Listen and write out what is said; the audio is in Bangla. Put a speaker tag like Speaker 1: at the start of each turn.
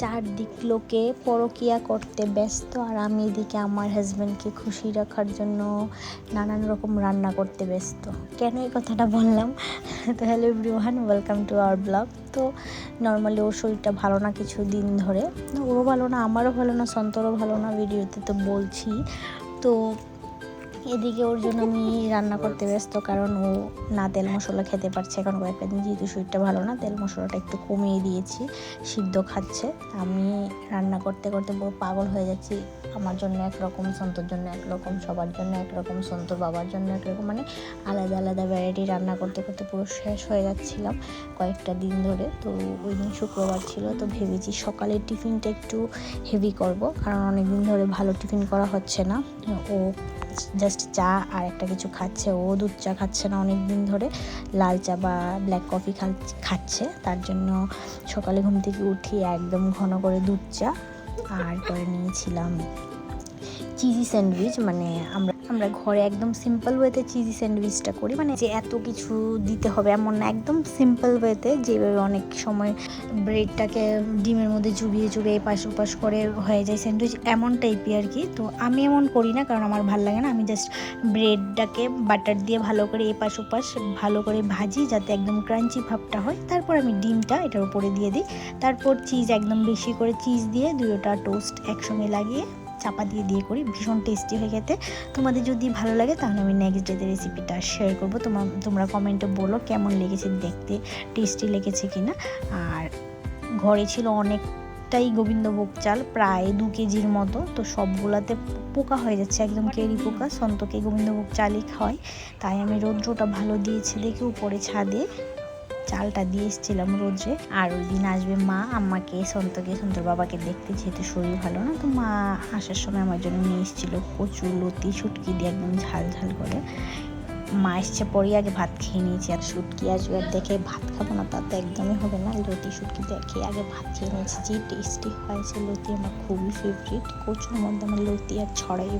Speaker 1: চারদিক লোকে পরকিয়া করতে ব্যস্ত, আর আমি এদিকে আমার হাজব্যান্ডকে খুশি রাখার জন্য নানান রকম রান্না করতে ব্যস্ত। কেন এই কথাটা বললাম? তো hello everyone, welcome to our blog. তো নর্মালি ওর শরীরটা ভালো না কিছু দিন ধরে, ওরও ভালো না, আমারও ভালো না, সন্তরও ভালো না, ভিডিওতে তো বলছি। তো এদিকে ওর জন্য আমি রান্না করতে ব্যস্ত, কারণ ও না তেল মশলা খেতে পারছে এখন কয়েকটা দিন, যেহেতু শরীরটা ভালো না, তেল মশলাটা একটু কমিয়ে দিয়েছি, সিদ্ধ খাচ্ছে। আমি রান্না করতে করতে পুরো পাগল হয়ে যাচ্ছি। আমার জন্য একরকম, সন্তর জন্য একরকম, সবার জন্য একরকম, সন্তর বাবার জন্য একরকম, মানে আলাদা আলাদা ভ্যারাইটি রান্না করতে করতে পুরো শেষ হয়ে যাচ্ছিলাম কয়েকটা দিন ধরে। তো ওই দিন শুক্রবার ছিল, তো ভেবেছি সকালের টিফিনটা একটু হেভি করব, কারণ অনেক দিন ধরে ভালো টিফিন করা হচ্ছে না। ও জাস্ট চা আর একটা কিছু খাচ্ছে, ও দুধ চা খাচ্ছে না অনেক দিন ধরে, লাল চা বা ব্ল্যাক কফি খাচ্ছে। তার জন্য সকালে ঘুম থেকে উঠি একদম ঘন করে দুধ চা, আর করে নিয়েছিলাম চিজি স্যান্ডউইচ। মানে আমরা ঘরে একদম সিম্পল ওয়েতে চিজি স্যান্ডউইচটা করি, মানে যে এত কিছু দিতে হবে এমন না, একদম সিম্পল ওয়েতে, যেভাবে অনেক সময় ব্রেডটাকে ডিমের মধ্যে চুবিয়ে চুবিয়ে এপাশ ওপাশ করে হয়ে যায় স্যান্ডউইচ, এমন টাইপই আর কি। তো আমি এমন করি না, কারণ আমার ভালো লাগে না। আমি জাস্ট ব্রেডটাকে বাটার দিয়ে ভালো করে এপাশ ওপাশ ভালো করে ভাজি, যাতে একদম ক্রাঞ্চি ভাবটা হয়। তারপর আমি ডিমটা এটার উপরে দিয়ে দিই, তারপর চিজ একদম বেশি করে চিজ দিয়ে দুটোটা টোস্ট একসঙ্গে লাগিয়ে চাপা দিয়ে করি, ভীষণ টেস্টি হয়ে খেতে। তোমাদের যদি ভালো লাগে তাহলে আমি নেক্সট ডেতে রেসিপিটা শেয়ার করবো। তোমরা কমেন্টে বলো কেমন লেগেছে, দেখতে টেস্টি লেগেছে কিনা। আর ঘরে ছিল অনেকটাই গোবিন্দভোগ চাল, প্রায় 2 কেজির মতো। তো সবগুলাতে পোকা হয়ে যাচ্ছে, একদম কেরি পোকা। সন্তকে গোবিন্দভোগ চালই খাওয়াই, তাই আমি রৌদ্রটা ভালো দিয়েছে দেখে উপরে ছাদে চালটা দিয়ে এসেছিলাম রোদ্রে। আর ওই দিন আসবে মা আমাকে, সন্তর বাবাকে দেখতে, যেহেতু শরীর ভালো না। তো মা আসার সময় আমার জন্য নিয়ে এসেছিলো কচু লতি শুটকি দিয়ে একদম ঝাল ঝাল করে। মা এসছে পরেই আগে ভাত খেয়ে নিয়েছি, আর শুটকি আসবে আর দেখে ভাত খাবো না তা তো একদমই হবে না। লতি শুটকি দেখে আগে ভাত খেয়ে নিয়েছি। যে টেস্টি হয়েছে লতি, আমার খুবই ফেভারিট। কচুর মধ্যে আমার লতি আর ছড়াই